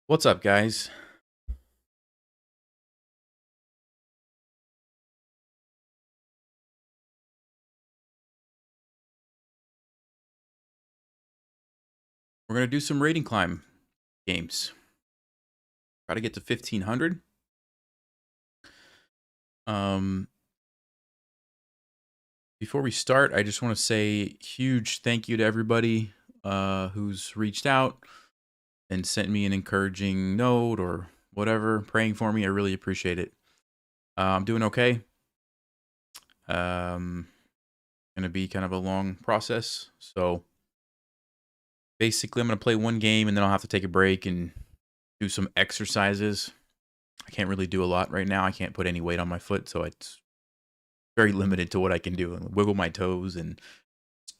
What's up, guys? We're gonna do some rating climb games. Try to get to 1500. Um, Before we start, I just want to say huge thank you to everybody who's reached out and sent me an encouraging note or whatever, praying for me. I really appreciate it. I'm doing okay. Gonna be kind of a long process, so basically, I'm gonna play one game and then I'll have to take a break and do some exercises. I can't really do a lot right now. I can't put any weight on my foot, so it's very limited to what I can do and wiggle my toes and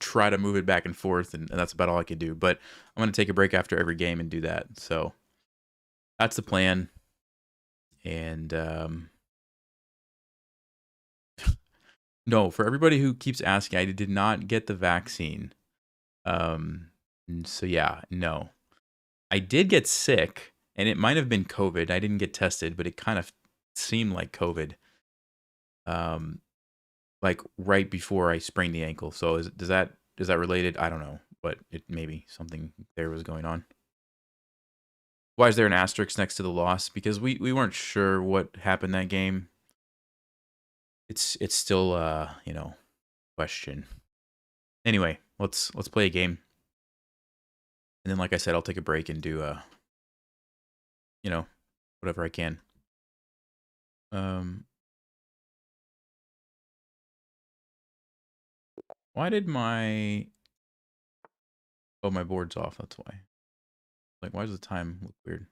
try to move it back and forth, and that's about all I can do. But I'm going to take a break after every game and do that. So that's the plan. And no, for everybody who keeps asking, I did not get the vaccine. So yeah, no. I did get sick, and it might have been COVID. I didn't get tested, but it kind of seemed like COVID. Um, like right before I sprained the ankle. So is that related? I don't know, but it maybe something there was going on. Why is there an asterisk next to the loss? Because we weren't sure what happened that game. It's still question. Anyway, let's play a game. And then like I said, I'll take a break and do you know, whatever I can. Um why did my board's off, that's why. Like why does the time look weird?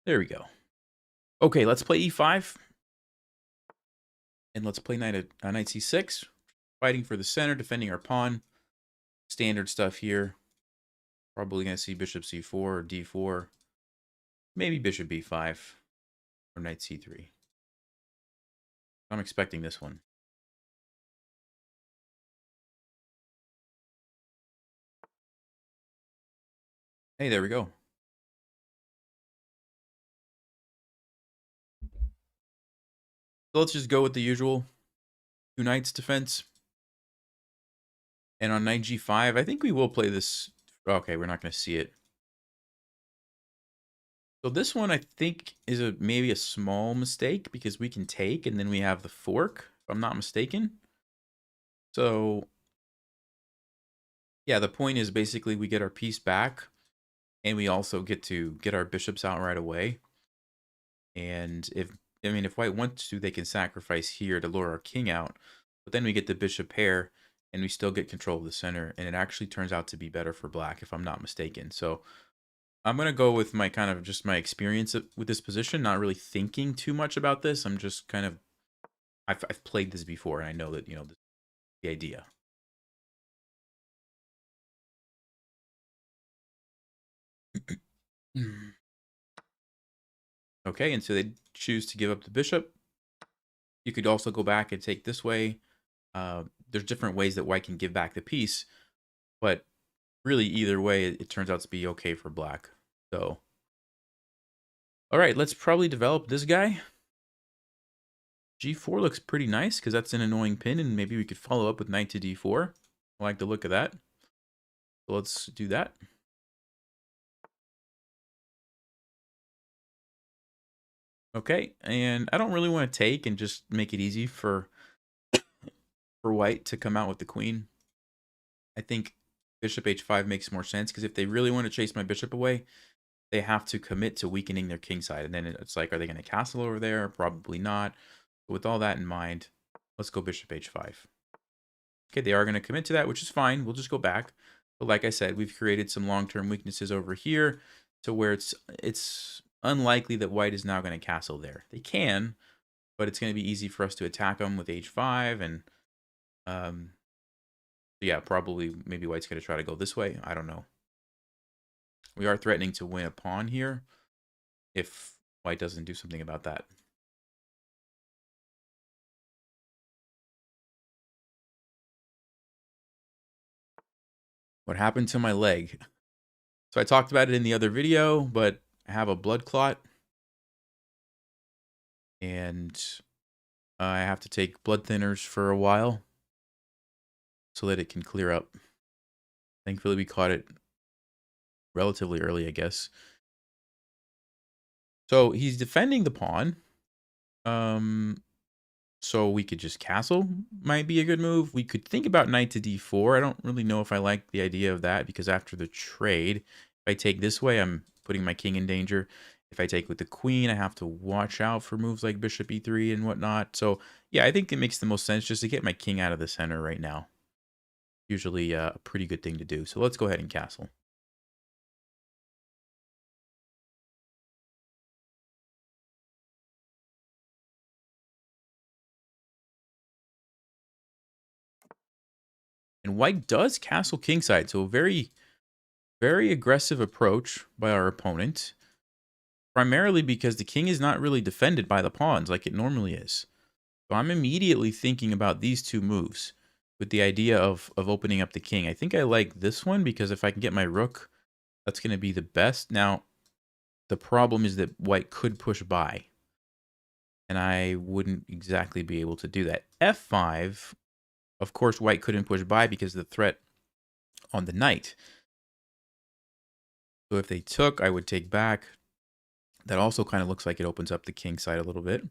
There we go. Okay, let's play E5. And let's play knight c6. Fighting for the center, defending our pawn. Standard stuff here. Probably going to see bishop c4 or d4. Maybe bishop b5 or knight c3. I'm expecting this one. Hey, there we go. So let's just go with the usual two knights defense. And on knight g5, I think we will play this. Okay, we're not going to see it. So this one I think is maybe a small mistake because we can take and then we have the fork, if I'm not mistaken. So yeah, the point is basically we get our piece back and we also get to get our bishops out right away. And if white wants to, they can sacrifice here to lure our king out. But then we get the bishop pair and we still get control of the center. And it actually turns out to be better for black, if I'm not mistaken. So I'm going to go with my kind of just my experience with this position, not really thinking too much about this. I'm just kind of, I've played this before and I know that, this is the idea. Okay, and so they choose to give up the bishop. You could also go back and take this way. There's different ways that white can give back the piece, but really either way, it turns out to be okay for black. So, all right, let's probably develop this guy. G4 looks pretty nice because that's an annoying pin, and maybe we could follow up with knight to D4. I like the look of that. So let's do that. Okay, and I don't really want to take and just make it easy for white to come out with the queen. I think bishop h5 makes more sense because if they really want to chase my bishop away, they have to commit to weakening their king side. And then it's like, are they going to castle over there? Probably not. But with all that in mind, let's go bishop h5. Okay, they are going to commit to that, which is fine. We'll just go back. But like I said, we've created some long-term weaknesses over here to where it's unlikely that white is now going to castle there. They can, but it's going to be easy for us to attack them with h5. And yeah, probably maybe white's going to try to go this way. I don't know. We are threatening to win a pawn here if white doesn't do something about that. What happened to my leg? So I talked about it in the other video, but have a blood clot, and I have to take blood thinners for a while so that it can clear up. Thankfully, we caught it relatively early, I guess. So he's defending the pawn. So we could just castle, might be a good move. We could think about knight to d4. I don't really know if I like the idea of that, because after the trade, if I take this way, I'm putting my king in danger. If I take with the queen, I have to watch out for moves like bishop e3 and whatnot. So yeah, I think it makes the most sense just to get my king out of the center right now. Usually a pretty good thing to do. So let's go ahead and castle. And white does castle kingside, so a very, very aggressive approach by our opponent. Primarily because the king is not really defended by the pawns like it normally is. So I'm immediately thinking about these two moves with the idea of opening up the king. I think I like this one because if I can get my rook, that's going to be the best. Now, the problem is that white could push by, and I wouldn't exactly be able to do that. F5, of course, white couldn't push by because of the threat on the knight. So if they took, I would take back. That also kind of looks like it opens up the king side a little bit.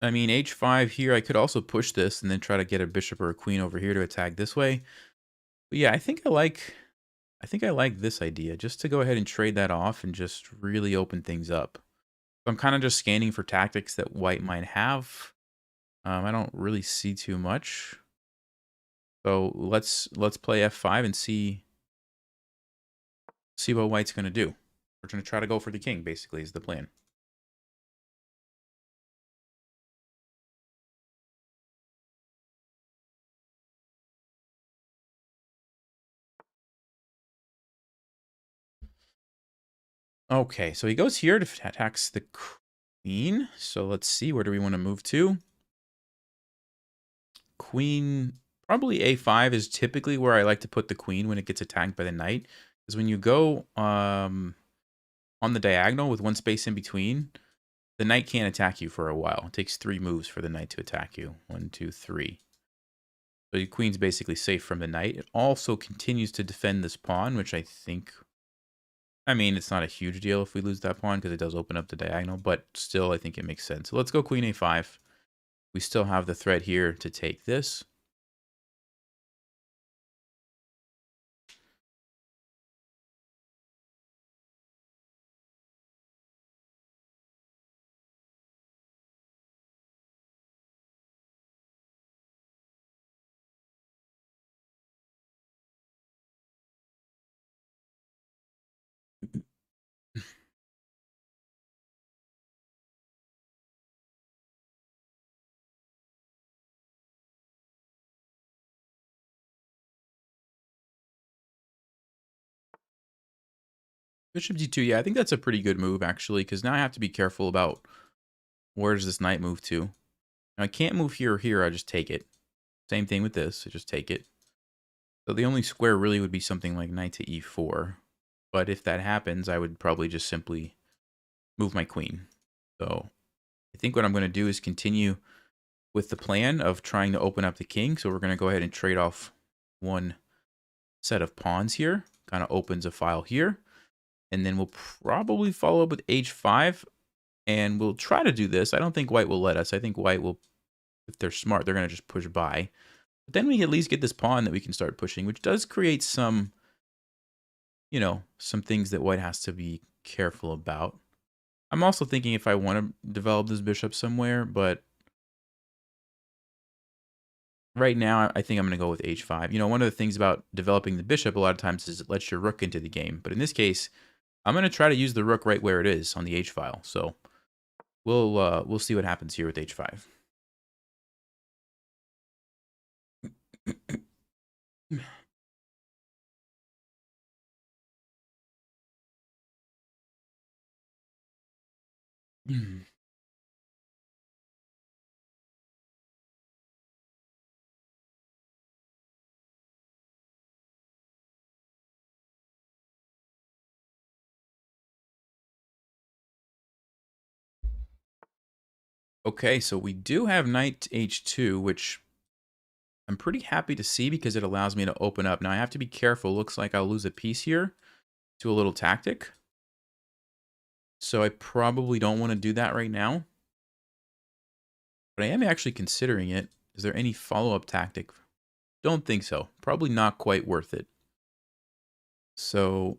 I mean, h5 here, I could also push this and then try to get a bishop or a queen over here to attack this way. But yeah, I think I like this idea, just to go ahead and trade that off and just really open things up. So I'm kind of just scanning for tactics that white might have. I don't really see too much. So let's play f5 and see what white's going to do. We're going to try to go for the king, basically, is the plan. Okay, so he goes here to attacks the queen. So let's see, where do we want to move to? Queen, probably a5 is typically where I like to put the queen when it gets attacked by the knight. Because when you go on the diagonal with one space in between, the knight can't attack you for a while. It takes 3 moves for the knight to attack you. 1, 2, 3. So your queen's basically safe from the knight. It also continues to defend this pawn, which I mean, it's not a huge deal if we lose that pawn because it does open up the diagonal, but still I think it makes sense. So let's go queen a5. We still have the threat here to take this. Bishop d2, yeah, I think that's a pretty good move, actually, because now I have to be careful about where does this knight move to. Now, I can't move here or here, I just take it. Same thing with this, I just take it. So the only square really would be something like knight to e4. But if that happens, I would probably just simply move my queen. So I think what I'm going to do is continue with the plan of trying to open up the king. So we're going to go ahead and trade off one set of pawns here. Kind of opens a file here. And then we'll probably follow up with h5. And we'll try to do this. I don't think white will let us. I think white will, if they're smart, they're going to just push by. But then we at least get this pawn that we can start pushing, which does create some, you know, some things that white has to be careful about. I'm also thinking if I want to develop this bishop somewhere, but right now I think I'm going to go with h5. You know, one of the things about developing the bishop a lot of times is it lets your rook into the game. But in this case, I'm going to try to use the rook right where it is on the h file. So we'll see what happens here with h5. Okay, so we do have knight h2, which I'm pretty happy to see because it allows me to open up. Now I have to be careful. Looks like I'll lose a piece here to a little tactic. So I probably don't want to do that right now. But I am actually considering it. Is there any follow-up tactic? Don't think so. Probably not quite worth it. So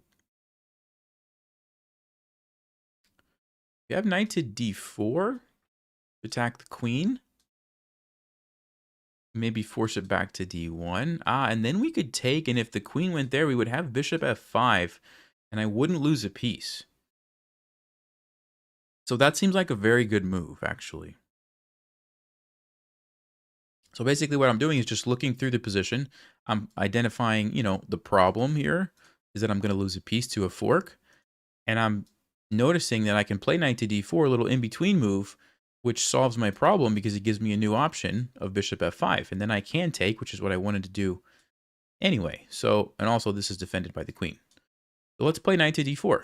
we have knight to d4 to attack the queen. Maybe force it back to d1. And then we could take, and if the queen went there, we would have bishop f5, and I wouldn't lose a piece. So that seems like a very good move, actually. So basically what I'm doing is just looking through the position. I'm identifying, the problem here is that I'm going to lose a piece to a fork. And I'm noticing that I can play knight to d4, a little in-between move, which solves my problem because it gives me a new option of bishop f5. And then I can take, which is what I wanted to do anyway. So, and also this is defended by the queen. So let's play knight to d4.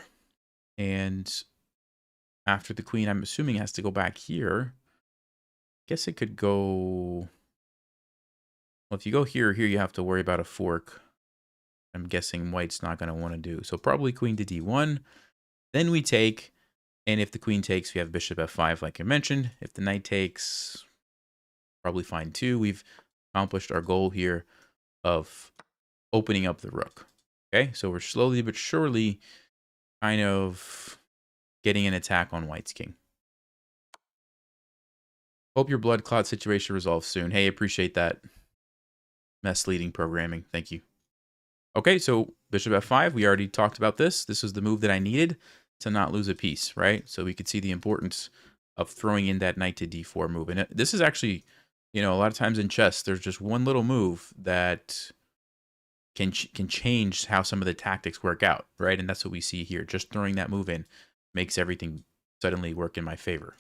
And after the queen, I'm assuming has to go back here. Guess it could go... Well, if you go here, you have to worry about a fork. I'm guessing white's not going to want to do. So probably queen to d1. Then we take, and if the queen takes, we have bishop f5 like I mentioned. If the knight takes, probably fine too. We've accomplished our goal here of opening up the rook. Okay, so we're slowly but surely kind of getting an attack on white's king. Hope your blood clot situation resolves soon. Hey, appreciate that. Mess leading programming. Thank you. Okay, so bishop f5, we already talked about this. This was the move that I needed to not lose a piece, right? So we could see the importance of throwing in that knight to d4 move. And this is actually, a lot of times in chess, there's just one little move that can change how some of the tactics work out, right? And that's what we see here. Just throwing that move in makes everything suddenly work in my favor.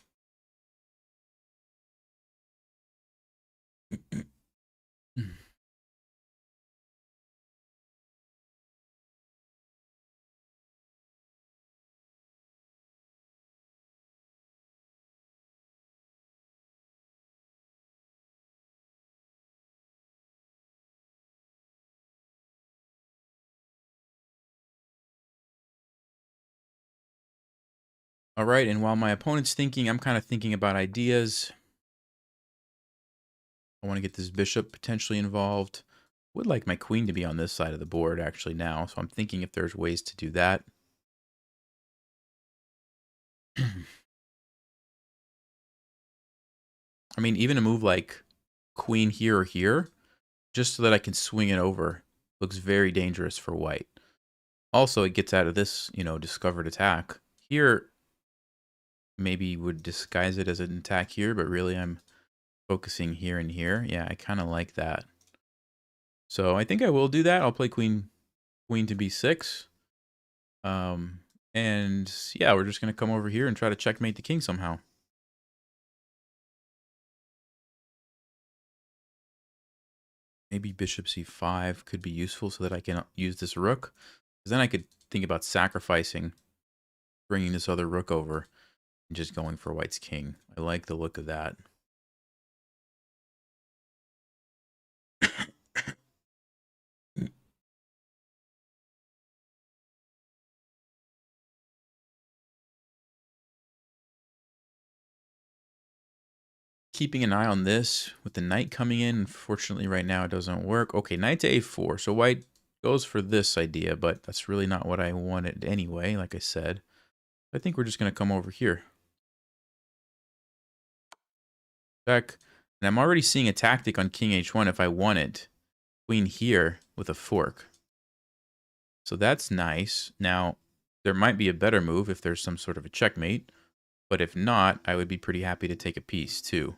All right, and while my opponent's thinking, I'm kind of thinking about ideas. I want to get this bishop potentially involved. Would like my queen to be on this side of the board actually now, so I'm thinking if there's ways to do that. I mean, even a move like queen here or here, just so that I can swing it over, looks very dangerous for white. Also, it gets out of this, discovered attack. Here, maybe would disguise it as an attack here, but really I'm focusing here and here. Yeah, I kind of like that. So I think I will do that. I'll play queen to b6. And yeah, we're just going to come over here and try to checkmate the king somehow. Maybe bishop c5 could be useful so that I can use this rook. Because then I could think about sacrificing, bringing this other rook over, and just going for white's king. I like the look of that. Keeping an eye on this with the knight coming in. Unfortunately, right now it doesn't work. Okay, knight to a4. So white goes for this idea, but that's really not what I wanted anyway, like I said. I think we're just going to come over here. Back. And I'm already seeing a tactic on king h1 if I want it. Queen here with a fork. So that's nice. Now, there might be a better move if there's some sort of a checkmate. But if not, I would be pretty happy to take a piece too.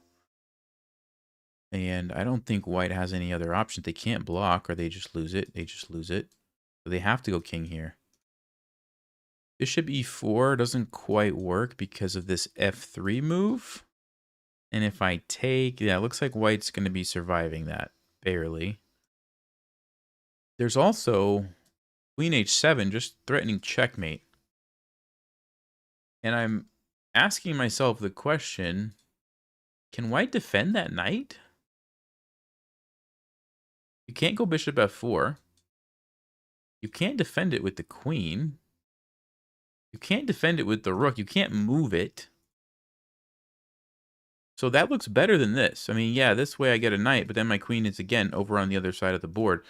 And I don't think white has any other options. They can't block or they just lose it. They just lose it. So they have to go king here. Bishop e4 doesn't quite work because of this f3 move. And if I take, yeah, it looks like white's going to be surviving that, barely. There's also queen h7 just threatening checkmate. And I'm asking myself the question, Can white defend that knight? You can't go bishop f4. You can't defend it with the queen. You can't defend it with the rook. You can't move it. So that looks better than this. I mean, yeah, this way I get a knight, but then my queen is again over on the other side of the board.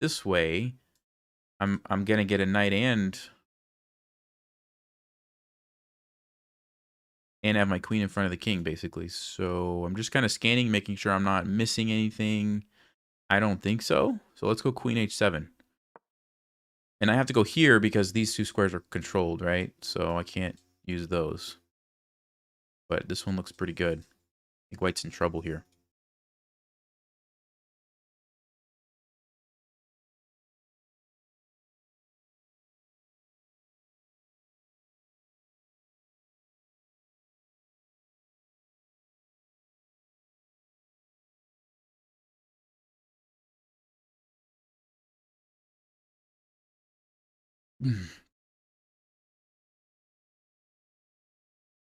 This way, I'm gonna get a knight and have my queen in front of the king, basically. So I'm just kind of scanning, making sure I'm not missing anything. I don't think so. So let's go queen h7. And I have to go here because these two squares are controlled, right? So I can't use those. But this one looks pretty good. I think white's in trouble here.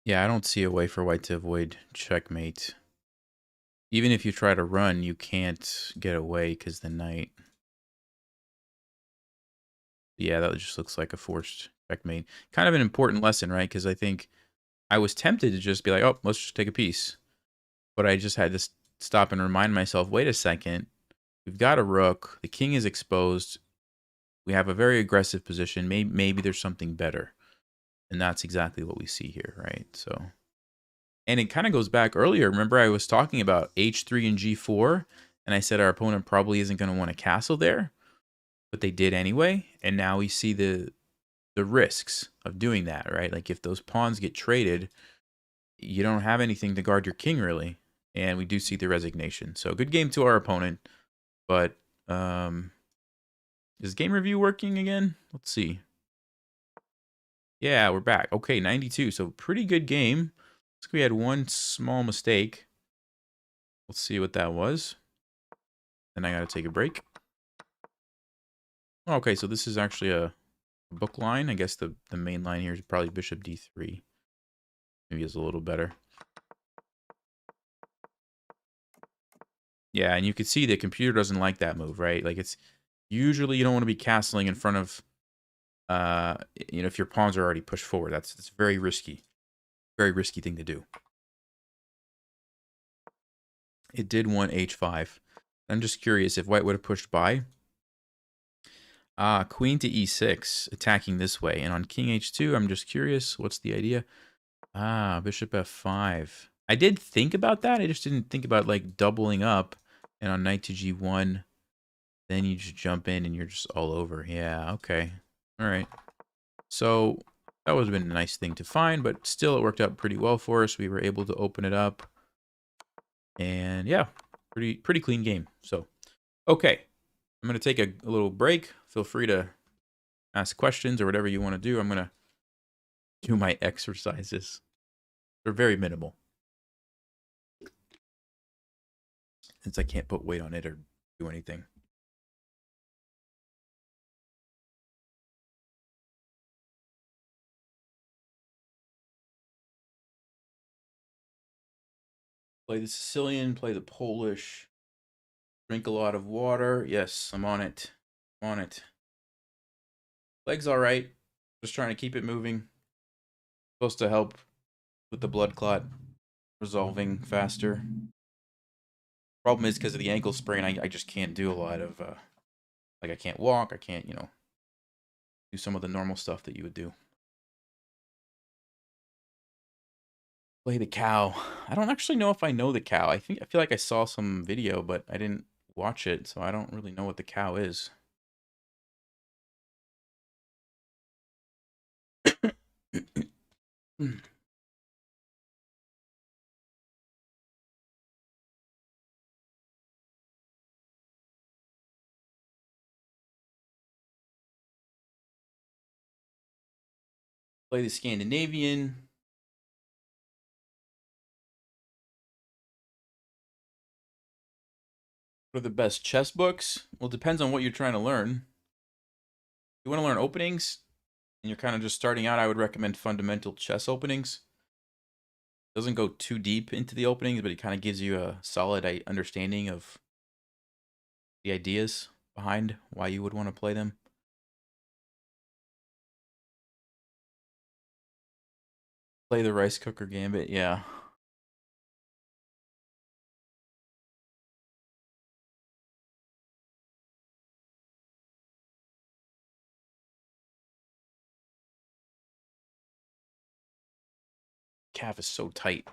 Yeah, I don't see a way for white to avoid checkmate. Even if you try to run, you can't get away because the knight. Yeah, that just looks like a forced checkmate. Kind of an important lesson, right? Because I think I was tempted to just be like, oh, let's just take a piece. But I just had to stop and remind myself, wait a second. We've got a rook. The king is exposed. We have a very aggressive position. Maybe there's something better. And that's exactly what we see here, right? So, and it kind of goes back earlier. Remember I was talking about h3 and g4, and I said our opponent probably isn't going to want to castle there, but they did anyway. And now we see the risks of doing that, right? Like if those pawns get traded, you don't have anything to guard your king really. And we do see the resignation. So good game to our opponent, but is game review working again? Let's see. Yeah, we're back. Okay, 92. So pretty good game. Looks like we had one small mistake. Let's see what that was. Then I got to take a break. Okay, so this is actually a book line. I guess the main line here is probably bishop d3. Maybe it's a little better. Yeah, and you can see the computer doesn't like that move, right? Like it's usually you don't want to be castling in front of if your pawns are already pushed forward. That's very risky. Very risky thing to do. It did want h5. I'm just curious if white would have pushed by. Queen to e6, attacking this way. And on king h2, I'm just curious, what's the idea? Bishop f5. I did think about that. I just didn't think about like doubling up. And on knight to g1, then you just jump in and you're just all over. Yeah, okay. All right. So that would have been a nice thing to find, but still it worked out pretty well for us. We were able to open it up. And yeah, pretty clean game. So, okay. I'm going to take a little break. Feel free to ask questions or whatever you want to do. I'm going to do my exercises. They're very minimal, since I can't put weight on it or do anything. Play the Sicilian, play the Polish. Drink a lot of water. Yes, I'm on it. I'm on it. Leg's all right. Just trying to keep it moving. Supposed to help with the blood clot resolving faster. Problem is because of the ankle sprain, I just can't do a lot of like I can't walk. I can't do some of the normal stuff that you would do. Play the cow. I don't actually know if I know the cow. I feel like I saw some video, but I didn't watch it, so I don't really know what the cow is. Play the Scandinavian. What are the best chess books? Well, it depends on what you're trying to learn. If you want to learn openings and you're kind of just starting out, I would recommend Fundamental Chess Openings. Doesn't go too deep into the openings, but it kind of gives you a solid understanding of the ideas behind why you would want to play them. Play the Rice Cooker Gambit, yeah. Calf is so tight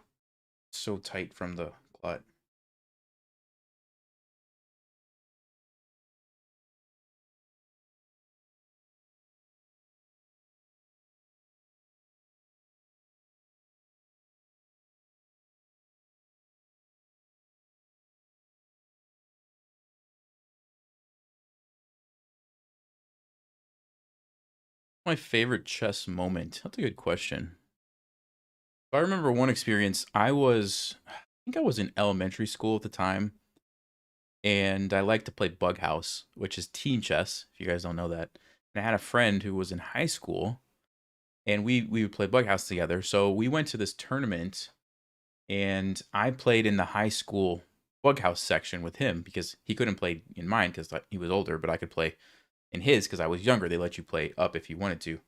from the glut. My favorite chess moment. That's a good question. If I remember one experience, I think I was in elementary school at the time, and I liked to play Bug House, which is team chess, if you guys don't know that. And I had a friend who was in high school, and we would play Bug House together. So we went to this tournament, and I played in the high school Bug House section with him because he couldn't play in mine because he was older, but I could play in his because I was younger. They let you play up if you wanted to.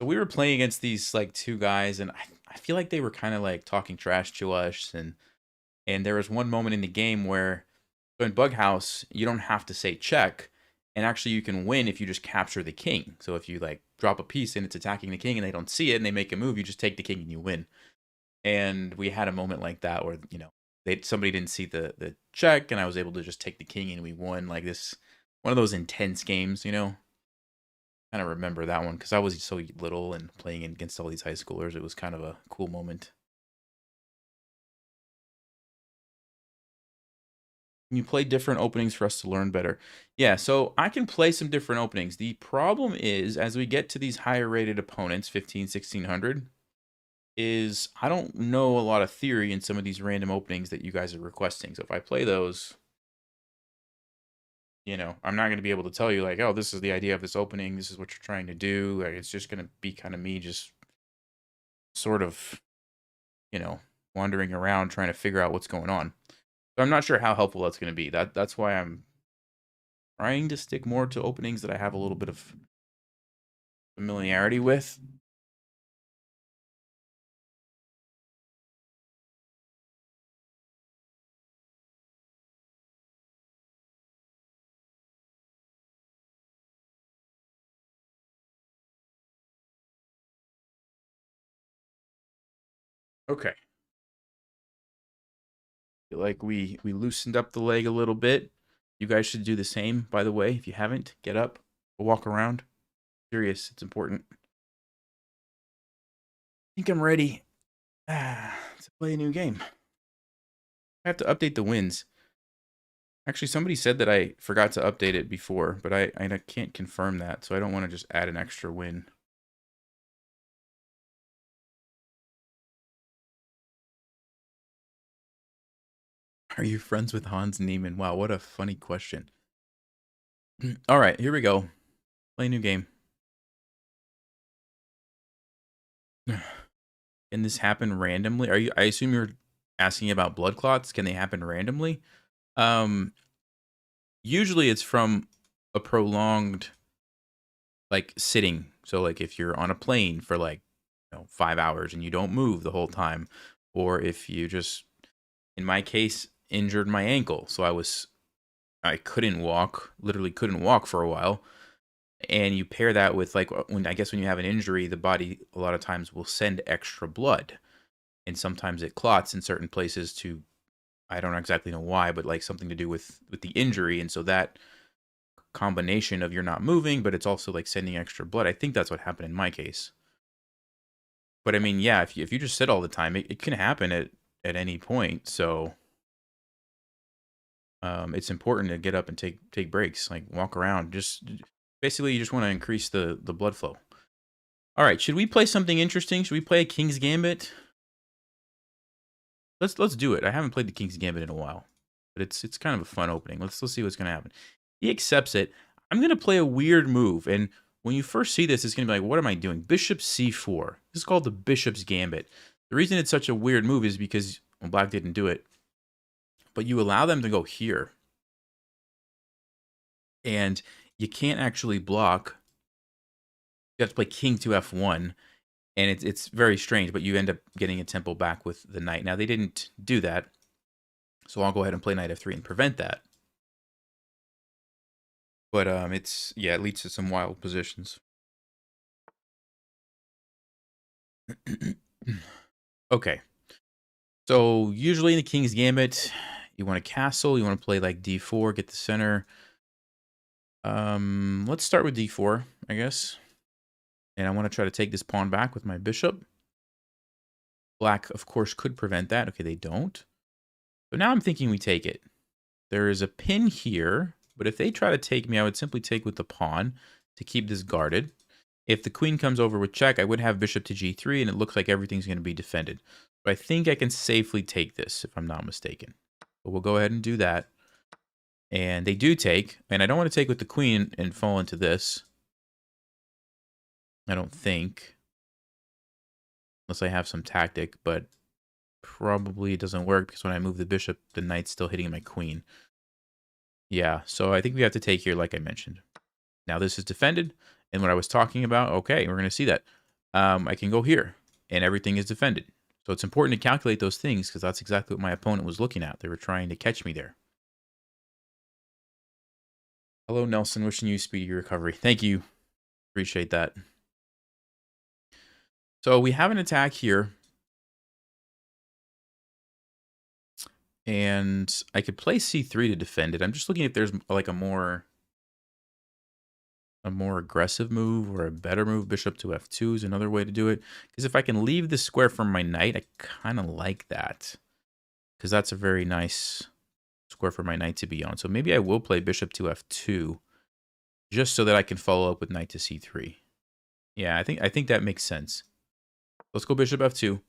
So we were playing against these like two guys, and I feel like they were kind of like talking trash to us, and there was one moment in the game where, so in Bug House, you don't have to say check, and actually you can win if you just capture the king. So if you like drop a piece and it's attacking the king and they don't see it and they make a move, you just take the king and you win. And we had a moment like that where, somebody didn't see the check, and I was able to just take the king and we won. Like this, one of those intense games, Kind of remember that one because I was so little and playing against all these high schoolers. It was kind of a cool moment. You play different openings for us to learn better. Yeah, so I can play some different openings. The problem is, as we get to these higher rated opponents, 15, 1600, is I don't know a lot of theory in some of these random openings that you guys are requesting. So if I play those, I'm not going to be able to tell you like, oh, this is the idea of this opening. This is what you're trying to do. Like, it's just going to be kind of me just sort of, wandering around trying to figure out what's going on. So I'm not sure how helpful that's going to be. That's why I'm trying to stick more to openings that I have a little bit of familiarity with. Okay. Feel like we loosened up the leg a little bit. You guys should do the same, by the way. If you haven't, get up, walk around. Serious, it's important. I think I'm ready to play a new game. I have to update the wins. Actually, somebody said that I forgot to update it before, but I can't confirm that, so I don't want to just add an extra win. Are you friends with Hans Niemann? Wow, what a funny question. All right, here we go. Play a new game. Can this happen randomly? I assume you're asking about blood clots. Can they happen randomly? Usually it's from a prolonged like sitting. So like if you're on a plane for like 5 hours and you don't move the whole time, or if you just, in my case, injured my ankle, so I couldn't walk, literally couldn't walk for a while. And you pair that with like when you have an injury, the body a lot of times will send extra blood, and sometimes it clots in certain places to, I don't exactly know why, but like something to do with the injury, and so that combination of you're not moving, but it's also like sending extra blood. I think that's what happened in my case. But I mean, yeah, if you just sit all the time, it can happen at any point. So it's important to get up and take breaks, like walk around. Just basically, you just want to increase the blood flow. All right, should we play something interesting? Should we play a King's Gambit? Let's do it. I haven't played the King's Gambit in a while, but it's kind of a fun opening. Let's see what's gonna happen. He accepts it. I'm gonna play a weird move, and when you first see this, it's gonna be like, what am I doing? Bishop c4. This is called the Bishop's Gambit. The reason it's such a weird move is because black didn't do it, but you allow them to go here, and you can't actually block. You have to play king to f1, and it's very strange, but you end up getting a tempo back with the knight. Now, they didn't do that, so I'll go ahead and play knight f3 and prevent that. But it leads to some wild positions. Okay. So usually in the King's Gambit, you want a castle, you want to play like d4, get the center. Let's start with d4, I guess. And I want to try to take this pawn back with my bishop. Black, of course, could prevent that. Okay, they don't. So now I'm thinking we take it. There is a pin here, but if they try to take me, I would simply take with the pawn to keep this guarded. If the queen comes over with check, I would have bishop to g3, and it looks like everything's going to be defended. But I think I can safely take this, if I'm not mistaken. But we'll go ahead and do that. And they do take, and I don't want to take with the queen and fall into this. I don't think. Unless I have some tactic, but probably it doesn't work because when I move the bishop, the knight's still hitting my queen. Yeah, so I think we have to take here like I mentioned. Now this is defended, and what I was talking about, okay, we're going to see that. I can go here, and everything is defended. So it's important to calculate those things because that's exactly what my opponent was looking at. They were trying to catch me there. Hello, Nelson. Wishing you speedy recovery. Thank you. Appreciate that. So we have an attack here. And I could play c3 to defend it. I'm just looking if there's like a more aggressive move or a better move. Bishop to f2 is another way to do it. Because if I can leave the square from my knight, I kind of like that. Because that's a very nice square for my knight to be on. So maybe I will play bishop to f2 just so that I can follow up with knight to c3. Yeah, I think that makes sense. Let's go bishop f2.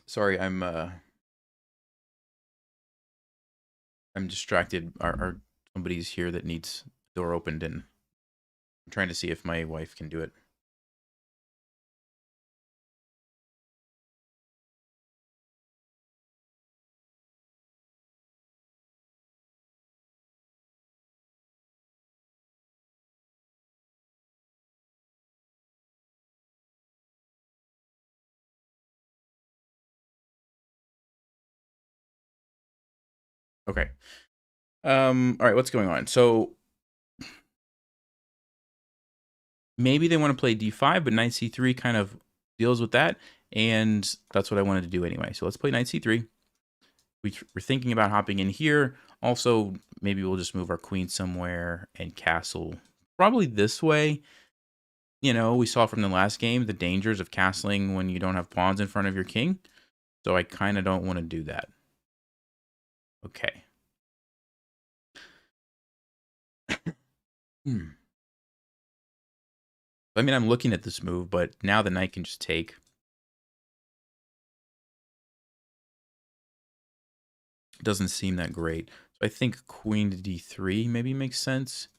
Sorry, I'm distracted. Somebody's here that needs the door opened, and I'm trying to see if my wife can do it. Okay. All right, what's going on? So maybe they want to play d5, but knight c3 kind of deals with that, and that's what I wanted to do anyway. So let's play knight c3. We're thinking about hopping in here. Also, maybe we'll just move our queen somewhere and castle probably this way. You know, we saw from the last game the dangers of castling when you don't have pawns in front of your king. So I kind of don't want to do that. Okay. I mean, I'm looking at this move, but now the knight can just take. It doesn't seem that great. So I think queen to d3 maybe makes sense.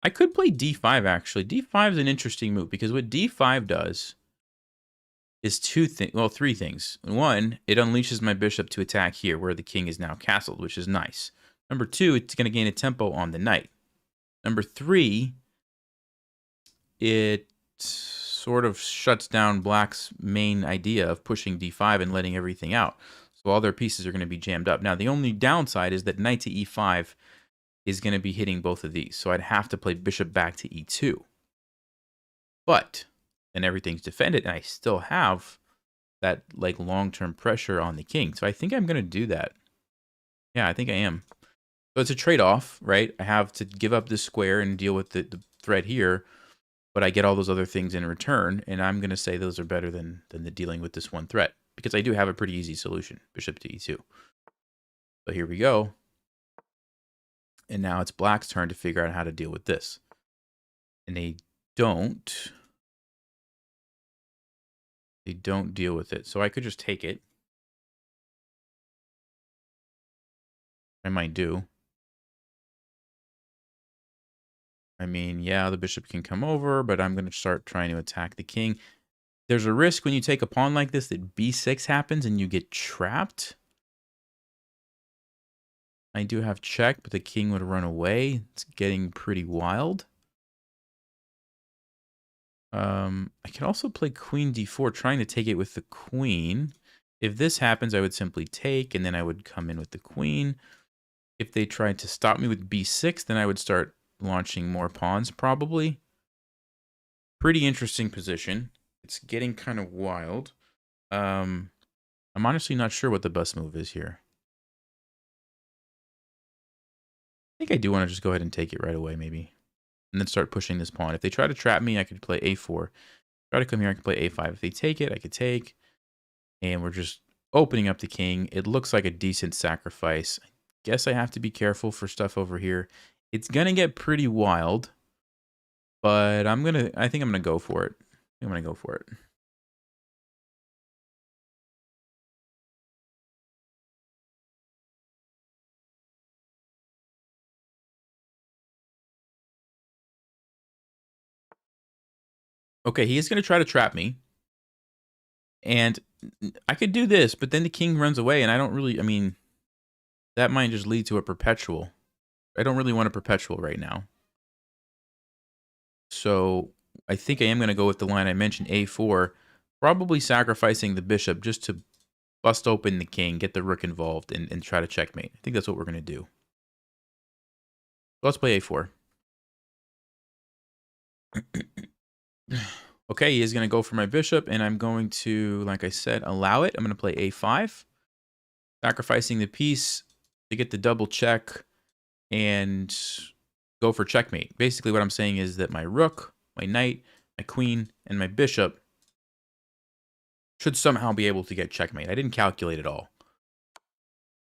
I could play d5, actually. d5 is an interesting move because what d5 does is three things. One, it unleashes my bishop to attack here where the king is now castled, which is nice. Number two, it's going to gain a tempo on the knight. Number three, it sort of shuts down black's main idea of pushing d5 and letting everything out. So all their pieces are going to be jammed up. Now, the only downside is that knight to e5 is going to be hitting both of these. So I'd have to play bishop back to e2. But then everything's defended, and I still have that like long-term pressure on the king. So I think I'm going to do that. Yeah, I think I am. So it's a trade-off, right? I have to give up this square and deal with the threat here, but I get all those other things in return, and I'm going to say those are better than the dealing with this one threat. because I do have a pretty easy solution. Bishop to e2. So here we go. And now it's black's turn to figure out how to deal with this. And they don't deal with it. So I could just take it. I might do. I mean, yeah, the bishop can come over, but I'm going to start trying to attack the king. There's a risk when you take a pawn like this that b6 happens and you get trapped. I do have check, but the king would run away. It's getting pretty wild. I can also play queen d4, trying to take it with the queen. If this happens, I would simply take, and then I would come in with the queen. If they tried to stop me with b6, then I would start launching more pawns, probably. Pretty interesting position. It's getting kind of wild. I'm honestly not sure what the best move is here. I think I do want to just go ahead and take it right away, maybe. And then start pushing this pawn. If they try to trap me, I could play a4. Try to come here, I can play a5. If they take it, I could take. And we're just opening up the king. It looks like a decent sacrifice. I guess I have to be careful for stuff over here. It's going to get pretty wild. But I think I'm going to go for it. I'm going to go for it. Okay, he is going to try to trap me. And I could do this, but then the king runs away, and I don't really, I mean, that might just lead to a perpetual. I don't really want a perpetual right now. So I think I am going to go with the line I mentioned, a4, probably sacrificing the bishop just to bust open the king, get the rook involved, and try to checkmate. I think that's what we're going to do. So let's play a4. Okay, he is going to go for my bishop, and I'm going to, like I said, allow it. I'm going to play a5, sacrificing the piece to get the double check and go for checkmate. Basically, what I'm saying is that my rook, my knight, my queen, and my bishop should somehow be able to get checkmate. I didn't calculate it all.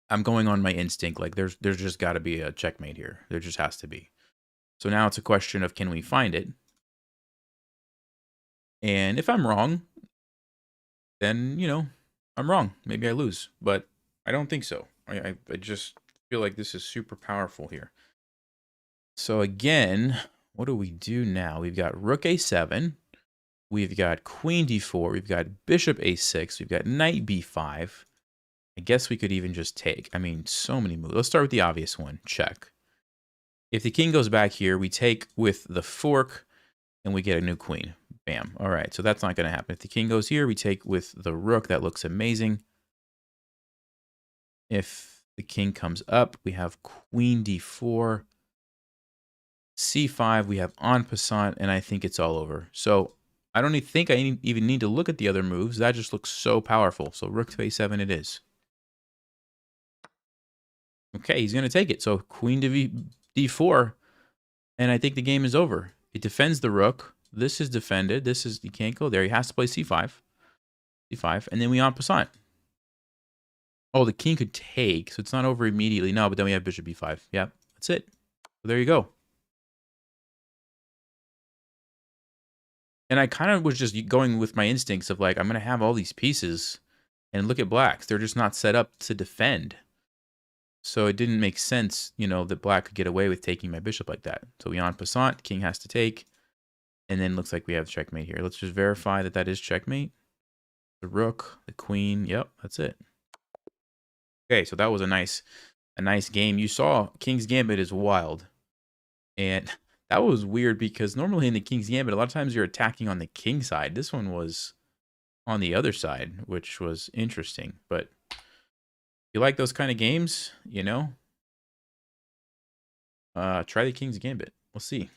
I'm going on my instinct. Like, there's just got to be a checkmate here. There just has to be. So now it's a question of, can we find it? And if I'm wrong, then, you know, I'm wrong. Maybe I lose. But I don't think so. I just feel like this is super powerful here. So again, what do we do now? We've got rook a7. We've got queen d4. We've got bishop a6. We've got knight b5. I guess we could even just take. I mean, so many moves. Let's start with the obvious one. Check. If the king goes back here, we take with the fork, and we get a new queen. Bam. All right, so that's not going to happen. If the king goes here, we take with the rook. That looks amazing. If the king comes up, we have queen d4. c5, we have en passant, and I think it's all over. So I don't think I even need to look at the other moves. That just looks so powerful. So rook to a7 it is. Okay, he's going to take it. So queen to d4, and I think the game is over. It defends the rook. This is defended. This is, he can't go there. He has to play c5. c5, and then we en passant. Oh, the king could take, so it's not over immediately. No, but then we have bishop b5. Yep, that's it. So there you go. And I kind of was just going with my instincts of like, I'm going to have all these pieces, and look at blacks. They're just not set up to defend. So it didn't make sense, you know, that black could get away with taking my bishop like that. So we en passant, king has to take, and then looks like we have checkmate here. Let's just verify that that is checkmate. The rook, the queen, yep, that's it. Okay, so that was a nice game. You saw King's Gambit is wild. And that was weird because normally in the King's Gambit, a lot of times you're attacking on the king side. This one was on the other side, which was interesting. But you like those kind of games, you know, try the King's Gambit. We'll see.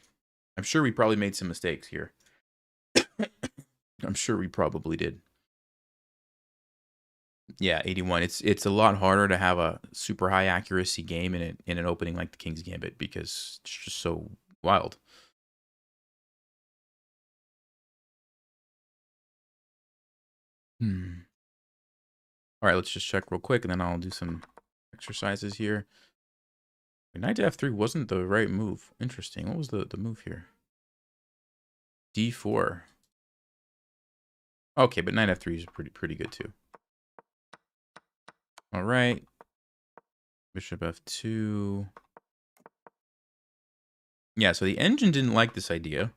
I'm sure we probably made some mistakes here. I'm sure we probably did. Yeah, 81. It's a lot harder to have a super high accuracy game in an opening like the King's Gambit because it's just so wild. Hmm. All right, let's just check real quick, and then I'll do some exercises here. Knight to f3 wasn't the right move. Interesting. What was the move here? d4. Okay, but knight f3 is pretty good too. All right. Bishop f2. Yeah, so the engine didn't like this idea.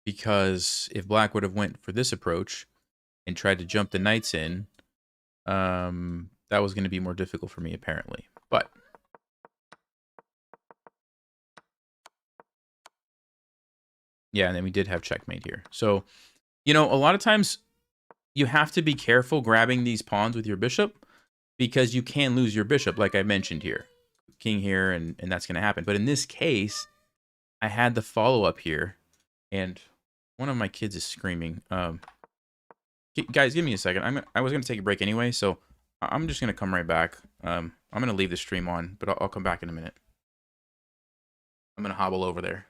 Because if black would have went for this approach and tried to jump the knights in, that was going to be more difficult for me, apparently. But yeah, and then we did have checkmate here. So, you know, a lot of times you have to be careful grabbing these pawns with your bishop because you can lose your bishop, like I mentioned here. King here, and that's going to happen. But in this case, I had the follow-up here, and one of my kids is screaming. Guys, give me a second. I was going to take a break anyway, so I'm just going to come right back. I'm going to leave the stream on, but I'll come back in a minute. I'm going to hobble over there.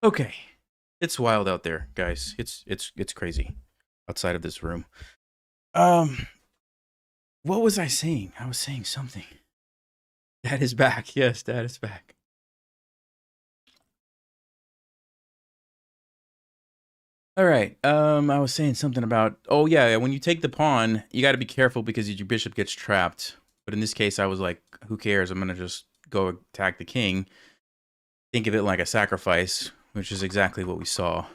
Okay. It's wild out there, guys. It's crazy outside of this room. What was I saying? I was saying something. Dad is back. Yes, Dad is back. All right. I was saying something about. Oh yeah, when you take the pawn, you got to be careful because your bishop gets trapped. But in this case, I was like, who cares? I'm gonna just go attack the king. Think of it like a sacrifice, which is exactly what we saw.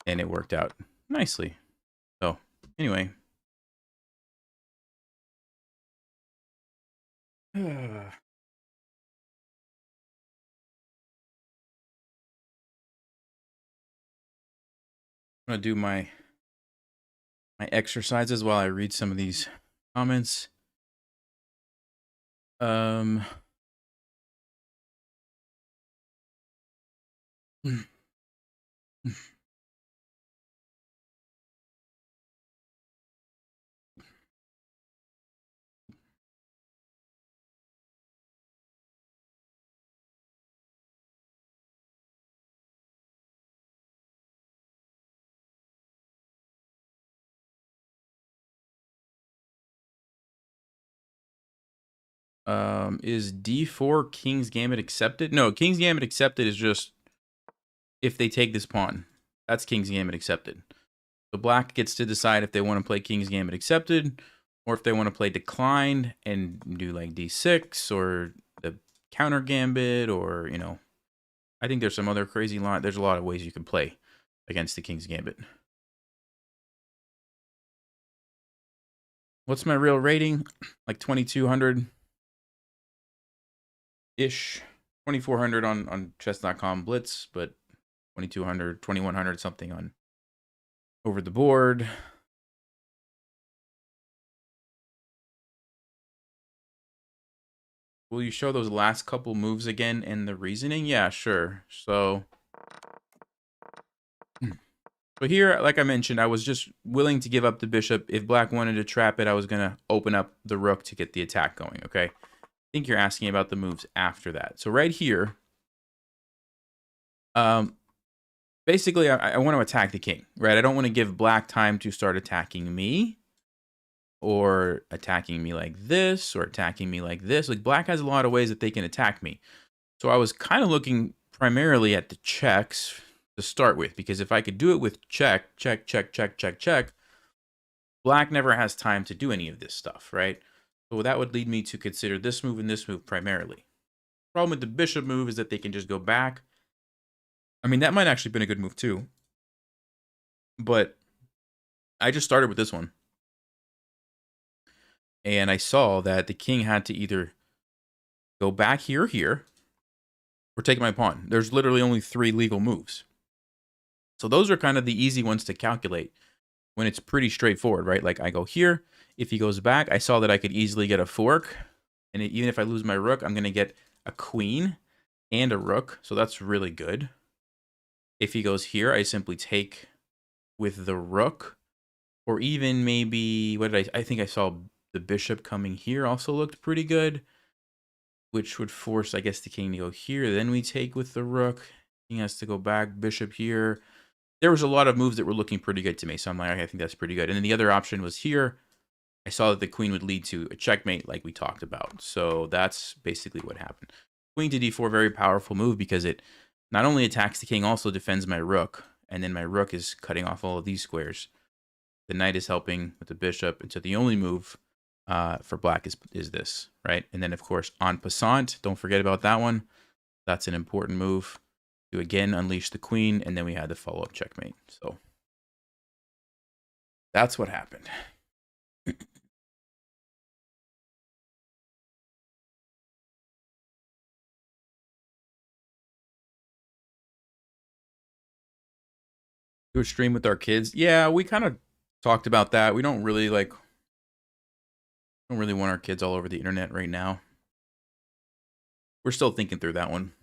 and it worked out nicely. So anyway. I'm gonna do my exercises while I read some of these comments. Is D4 King's Gambit accepted? No, King's Gambit accepted is just if they take this pawn. That's King's Gambit accepted. So black gets to decide if they want to play King's Gambit accepted, or if they want to play declined and do like D6 or the counter gambit, or, you know, I think there's some other crazy line. There's a lot of ways you can play against the King's Gambit. What's my real rating? Like 2200 ish, 2400 on chess.com blitz, but 2200, 2100 something on over the board. Will you show those last couple moves again and the reasoning? Yeah, sure. So here, like I mentioned, I was just willing to give up the bishop. If black wanted to trap it, I was going to open up the rook to get the attack going, okay? I think you're asking about the moves after that. So right here, basically, I want to attack the king, right? I don't want to give black time to start attacking me, or attacking me like this, or attacking me like this. Like, black has a lot of ways that they can attack me. So I was kind of looking primarily at the checks to start with, because if I could do it with check, check, check, check, check, check, black never has time to do any of this stuff, right? So that would lead me to consider this move and this move primarily. Problem with the bishop move is that they can just go back. I mean, that might actually have been a good move too, but I just started with this one. And I saw that the king had to either go back here or here, or take my pawn. There's literally only 3 legal moves. So those are kind of the easy ones to calculate when it's pretty straightforward, right? Like, I go here. If he goes back, I saw that I could easily get a fork. And even if I lose my rook, I'm going to get a queen and a rook. So that's really good. If he goes here, I simply take with the rook. Or even maybe, what did I think I saw the bishop coming here also looked pretty good, which would force, I guess, the king to go here. Then we take with the rook. King has to go back, bishop here. There was a lot of moves that were looking pretty good to me. So I'm like, I think that's pretty good. And then the other option was here. I saw that the queen would lead to a checkmate like we talked about. So that's basically what happened. Queen to d4, very powerful move, because it not only attacks the king, also defends my rook. And then my rook is cutting off all of these squares. The knight is helping with the bishop. And so the only move for black is this, right? And then, of course, en passant, don't forget about that one. That's an important move to, again, unleash the queen. And then we had the follow-up checkmate. So that's what happened. Do a stream with our kids. Yeah, we kind of talked about that. We don't really want our kids all over the internet right now. We're still thinking through that one.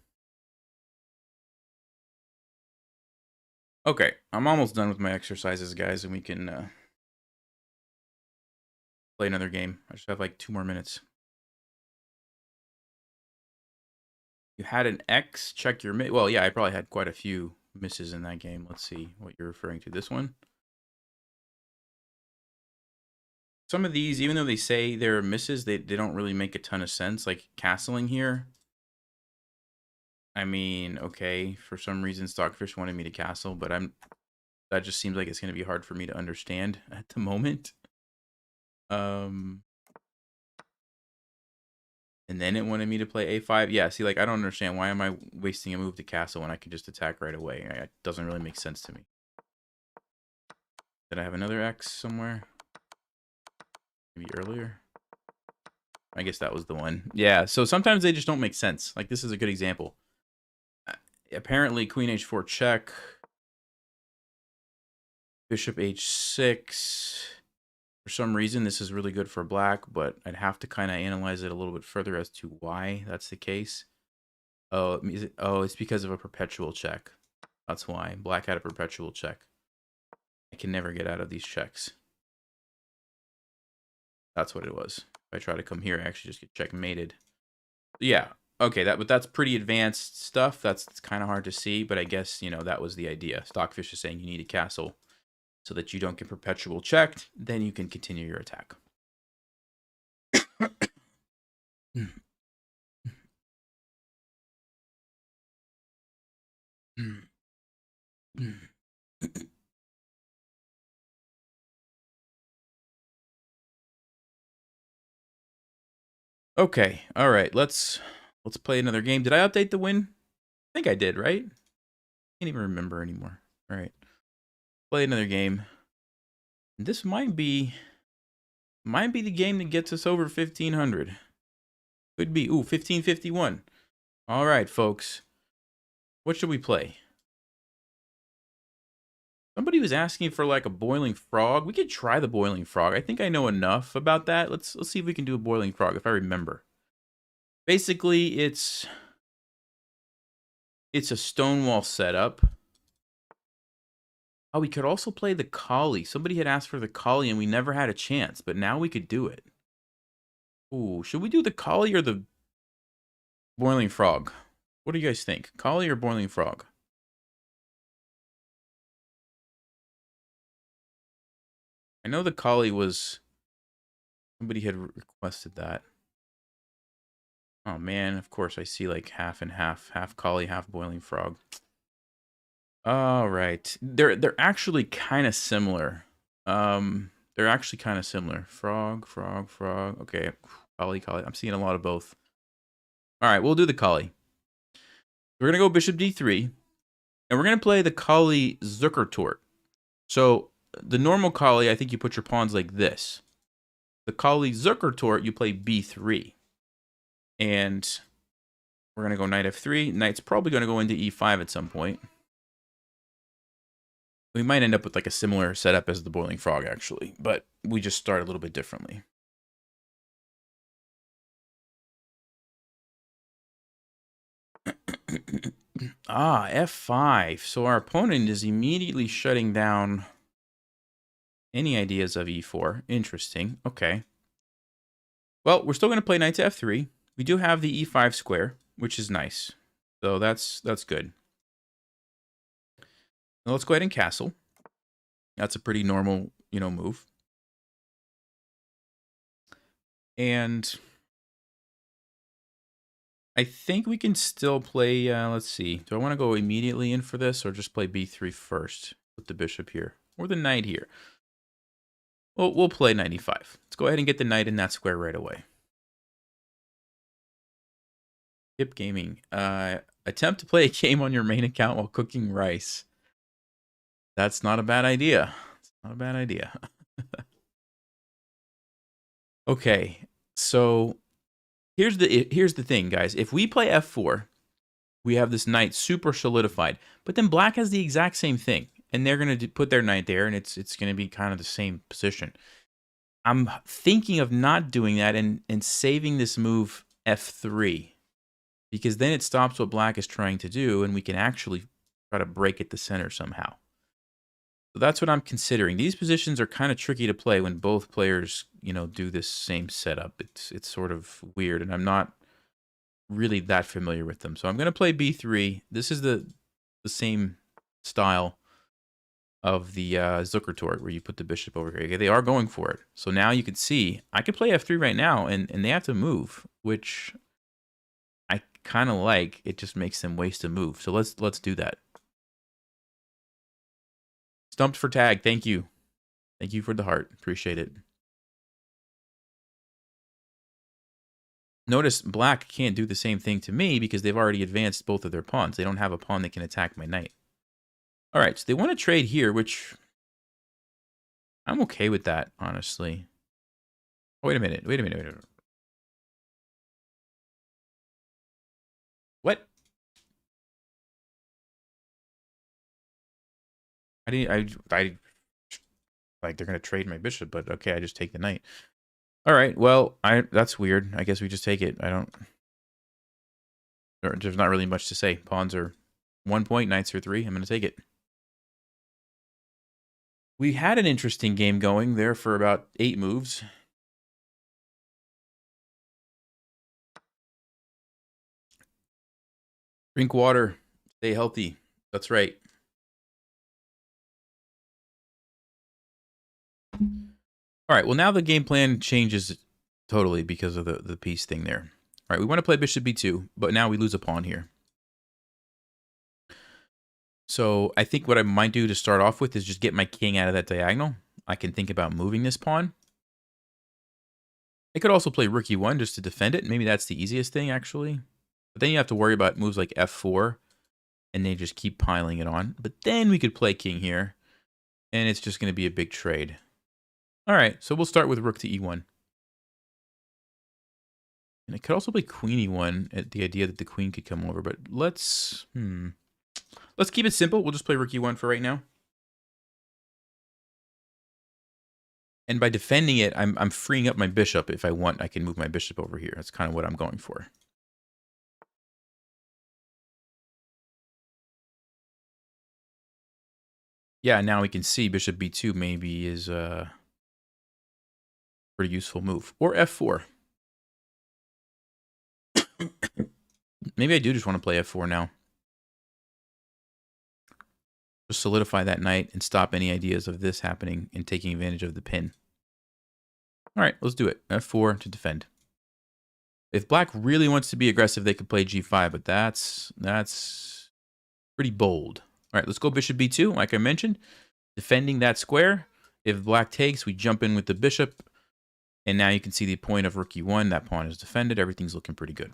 Okay, I'm almost done with my exercises, guys, and we can play another game. I just have like 2 more minutes. You had an X, check your miss. Well, yeah, I probably had quite a few misses in that game. Let's see what you're referring to. This one. Some of these, even though they say they're misses, they don't really make a ton of sense. Like castling here. I mean, okay, for some reason Stockfish wanted me to castle, but that just seems like it's going to be hard for me to understand at the moment. And then it wanted me to play a5. Yeah, see, like, I don't understand. Why am I wasting a move to castle when I can just attack right away? It doesn't really make sense to me. Did I have another X somewhere? Maybe earlier? I guess that was the one. Yeah, so sometimes they just don't make sense. Like, this is a good example. Apparently, queen h4 check. Bishop h6. For some reason, this is really good for black, but I'd have to kind of analyze it a little bit further as to why that's the case. Oh, it's because of a perpetual check. That's why. Black had a perpetual check. I can never get out of these checks. That's what it was. If I try to come here, I actually just get checkmated. Yeah. Okay, but that's pretty advanced stuff. That's kind of hard to see, but I guess, you know, that was the idea. Stockfish is saying you need a castle so that you don't get perpetual checked. Then you can continue your attack. Okay, all right. Let's play another game. Did I update the win? I think I did, right? Can't even remember anymore. All right, play another game. This might be the game that gets us over 1500. Could be. Ooh, 1551. All right, folks. What should we play? Somebody was asking for like a boiling frog. We could try the boiling frog. I think I know enough about that. Let's see if we can do a boiling frog if I remember. Basically, it's a Stonewall setup. Oh, we could also play the Collie. Somebody had asked for the Collie and we never had a chance, but now we could do it. Ooh, should we do the Collie or the boiling frog? What do you guys think? Collie or boiling frog? I know the Collie was... Somebody had requested that. Oh man, of course I see like half and half. Half Collie, half boiling frog. All right. They're actually kind of similar. They're actually kind of similar. Frog, frog, frog. Okay. Collie, Collie. I'm seeing a lot of both. All right, we'll do the Collie. We're going to go bishop d3. And we're going to play the Collie Zukertort. So the normal Collie, I think you put your pawns like this. The Collie Zukertort, you play b3. And we're going to go knight f3. Knight's probably going to go into e5 at some point. We might end up with like a similar setup as the boiling frog, actually. But we just start a little bit differently. Ah, f5. So our opponent is immediately shutting down any ideas of e4. Interesting. Okay. Well, we're still going to play knight to f3. We do have the e5 square, which is nice. So that's good. Now let's go ahead and castle. That's a pretty normal, move. And I think we can still play, let's see. Do I want to go immediately in for this or just play b3 first with the bishop here? Or the knight here? Well, we'll play knight e5. Let's go ahead and get the knight in that square right away. Skip gaming. Attempt to play a game on your main account while cooking rice. That's not a bad idea. It's not a bad idea. Okay, so here's the thing, guys. If we play f4, we have this knight super solidified, but then black has the exact same thing, and they're going to put their knight there, and it's going to be kind of the same position. I'm thinking of not doing that and saving this move f3, because then it stops what black is trying to do, and we can actually try to break at the center somehow. So that's what I'm considering. These positions are kind of tricky to play when both players, do this same setup. It's sort of weird, and I'm not really that familiar with them. So I'm going to play b3. This is the same style of the Zukertort, where you put the bishop over here. Okay, they are going for it. So now you can see, I could play f3 right now, and they have to move, which I kind of like. It just makes them waste a move. So let's do that. Stumped for tag. Thank you. Thank you for the heart. Appreciate it. Notice black can't do the same thing to me because they've already advanced both of their pawns. They don't have a pawn that can attack my knight. All right, so they want to trade here, which I'm okay with that, honestly. Oh, wait a minute. Wait a minute. Wait a minute. What? I like they're gonna trade my bishop, but okay, I just take the knight. All right. Well, that's weird. I guess we just take it. I don't. There's not really much to say. Pawns are 1 point, knights are 3. I'm gonna take it. We had an interesting game going there for about 8 moves. Drink water. Stay healthy. That's right. All right. Well, now the game plan changes totally because of the piece thing there. All right. We want to play bishop b2, but now we lose a pawn here. So I think what I might do to start off with is just get my king out of that diagonal. I can think about moving this pawn. I could also play rook e1 just to defend it. Maybe that's the easiest thing, actually. But then you have to worry about moves like f4, and they just keep piling it on. But then we could play king here, and it's just going to be a big trade. All right, so we'll start with rook to e1. And I could also play queen e1 at the idea that the queen could come over. But let's keep it simple. We'll just play rook e1 for right now. And by defending it, I'm freeing up my bishop. If I want, I can move my bishop over here. That's kind of what I'm going for. Yeah, now we can see bishop b2 maybe is a pretty useful move. Or f4. Maybe I do just want to play f4 now. Just solidify that knight and stop any ideas of this happening and taking advantage of the pin. All right, let's do it. f4 to defend. If black really wants to be aggressive, they could play g5, but that's pretty bold. All right, let's go bishop b2, like I mentioned. Defending that square. If black takes, we jump in with the bishop. And now you can see the point of rook e1. That pawn is defended. Everything's looking pretty good.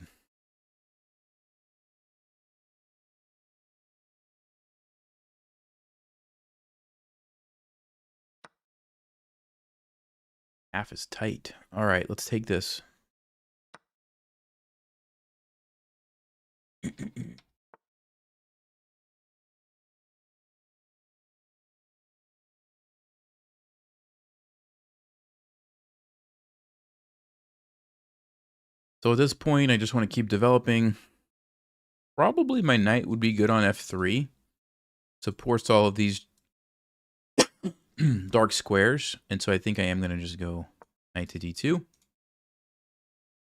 Half is tight. All right, let's take this. So at this point, I just want to keep developing. Probably my knight would be good on f3. Supports all of these dark squares. And so I think I am going to just go knight to d2.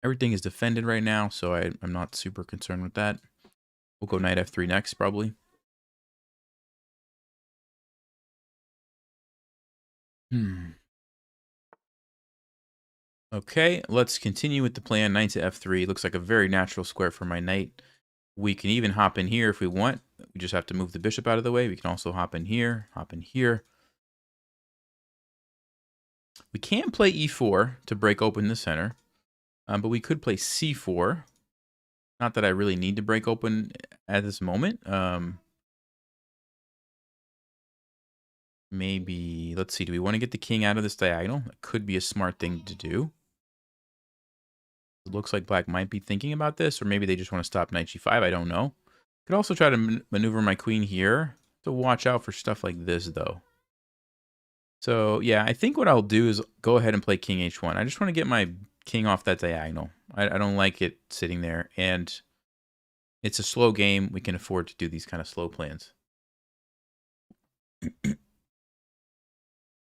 Everything is defended right now, so I'm not super concerned with that. We'll go knight f3 next, probably. Okay, let's continue with the plan. Knight to f3. Looks like a very natural square for my knight. We can even hop in here if we want. We just have to move the bishop out of the way. We can also hop in here, hop in here. We can play e4 to break open the center, but we could play c4. Not that I really need to break open at this moment. Maybe, let's see, do we want to get the king out of this diagonal? That could be a smart thing to do. It looks like black might be thinking about this, or maybe they just want to stop knight g5. I don't know. Could also try to maneuver my queen here. To watch out for stuff like this, though. So, yeah, I think what I'll do is go ahead and play king h1. I just want to get my king off that diagonal. I don't like it sitting there, and it's a slow game. We can afford to do these kind of slow plans.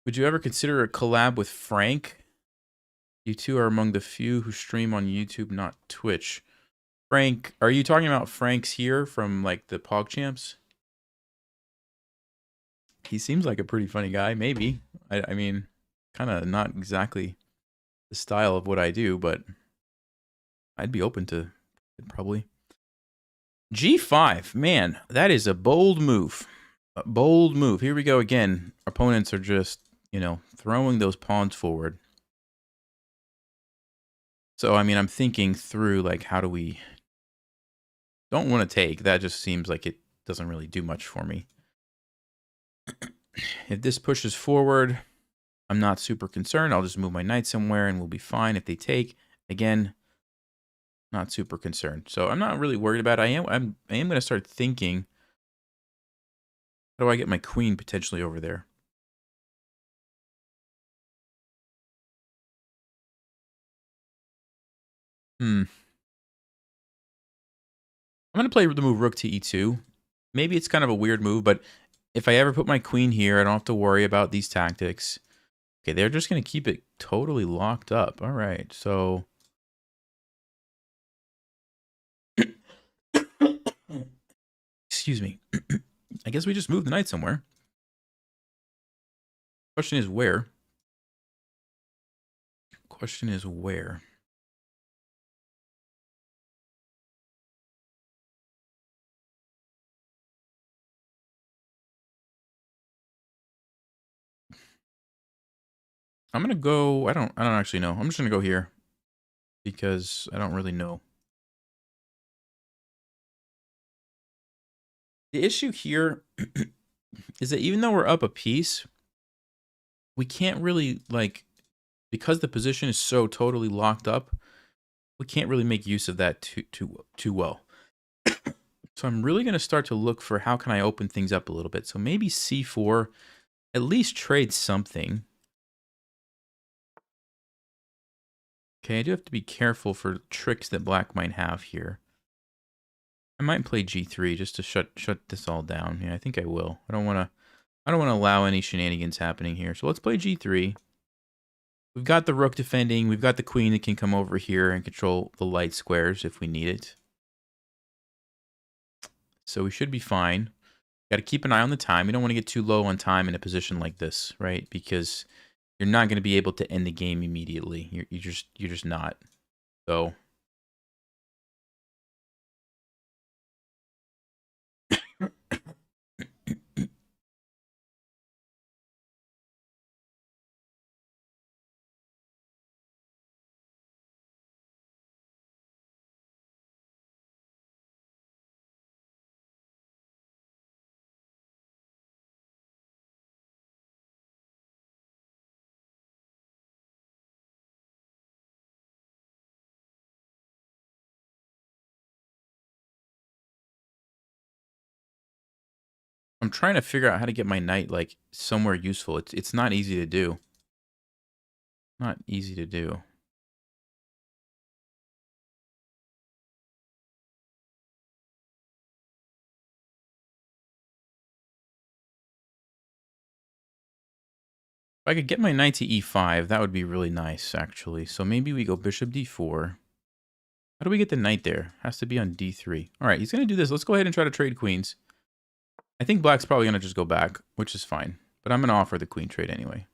Would you ever consider a collab with Frank? You two are among the few who stream on YouTube, not Twitch. Frank, are you talking about Frank's here from like the PogChamps? He seems like a pretty funny guy, maybe. I mean, kind of not exactly the style of what I do, but I'd be open to it probably. G5, man, that is a bold move. A bold move. Here we go again. Opponents are just, throwing those pawns forward. So, I mean, I'm thinking through, like, how do we... Don't want to take. That just seems like it doesn't really do much for me. If this pushes forward, I'm not super concerned. I'll just move my knight somewhere and we'll be fine if they take. Again, not super concerned. So I'm not really worried about it. I am going to start thinking, how do I get my queen potentially over there? I'm going to play the move rook to e2. Maybe it's kind of a weird move, but if I ever put my queen here, I don't have to worry about these tactics. Okay, they're just going to keep it totally locked up. All right, so... Excuse me. I guess we just move the knight somewhere. Question is where? Question is where? I'm gonna go. I don't actually know. I'm just gonna go here because I don't really know. The issue here is that even though we're up a piece, we can't really, like, because the position is so totally locked up, we can't really make use of that too well. So I'm really gonna start to look for how can I open things up a little bit. So maybe c4, at least trade something. Okay, I do have to be careful for tricks that black might have here. I might play g3 just to shut this all down. Yeah, I think I will. I don't want to allow any shenanigans happening here. So let's play g3. We've got the rook defending. We've got the queen that can come over here and control the light squares if we need it. So we should be fine. Got to keep an eye on the time. We don't want to get too low on time in a position like this, right? Because you're not going to be able to end the game immediately. You're just not. So I'm trying to figure out how to get my knight like somewhere useful. It's not easy to do. Not easy to do. If I could get my knight to e5, that would be really nice, actually. So maybe we go bishop d4. How do we get the knight there? Has to be on d3. All right, he's going to do this. Let's go ahead and try to trade queens. I think black's probably going to just go back, which is fine. But I'm going to offer the queen trade anyway.